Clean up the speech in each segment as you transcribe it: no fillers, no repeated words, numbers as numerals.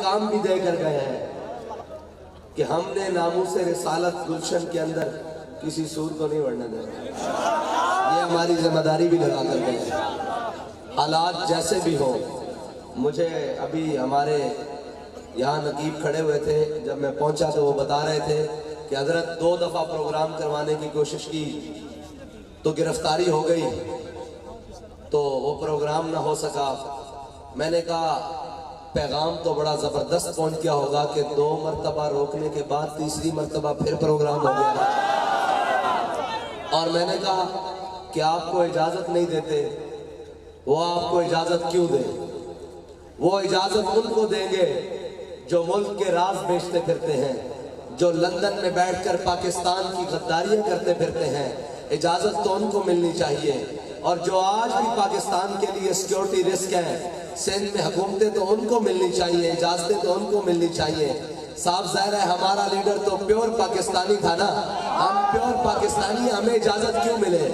پیغام بھی دے کر گئے ہیں کہ ہم نے ناموس رسالت گلشن کے اندر کسی سور کو نہیں بڑھنے دینا. یہ ہماری ذمہ داری بھی لگا کر گئے ہیں. حالات جیسے بھی ہوں. مجھے ابھی ہمارے یہاں نقیب کھڑے ہوئے تھے، جب میں پہنچا تو وہ بتا رہے تھے کہ حضرت 2 دفعہ پروگرام کروانے کی کوشش کی تو گرفتاری ہو گئی تو وہ پروگرام نہ ہو سکا. میں نے کہا پیغام تو بڑا زبردست پہنچ گیا ہوگا کہ 2 مرتبہ روکنے کے بعد تیسری مرتبہ پھر پروگرام ہو گیا. اور میں نے کہا کہ آپ کو اجازت نہیں دیتے، وہ آپ کو اجازت کیوں دیں؟ وہ اجازت ان کو دیں گے جو ملک کے راز بیچتے پھرتے ہیں، جو لندن میں بیٹھ کر پاکستان کی غداریاں کرتے پھرتے ہیں. اجازت تو ان کو ملنی چاہیے. اور جو آج بھی پاکستان کے لیے سیکیورٹی رسک ہے، سندھ میں حکومتیں تو ان کو ملنی چاہیے، اجازتیں تو ان کو ملنی چاہیے. صاحب ظاہر ہے ہمارا لیڈر تو پیور پاکستانی تھا نا، ہم پیور پاکستانی، ہمیں اجازت کیوں ملے؟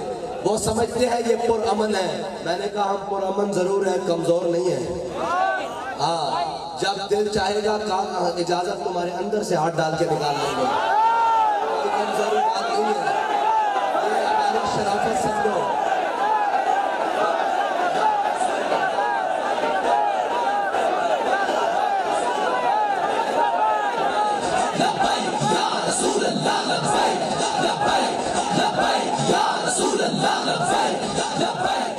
وہ سمجھتے ہیں یہ پرامن ہے. میں نے کہا ہم پرامن ضرور ہیں، کمزور نہیں ہیں. ہاں جب دل چاہے گا اجازت تمہارے اندر سے ہاتھ ڈال کے نکال لیں گے. کوئی کمزوری بات نہیں ہے، یہ ہماری شرافت سمجھو. لبیک یا رسول اللہ لبیک، لبیک یا رسول اللہ لبیک، لبیک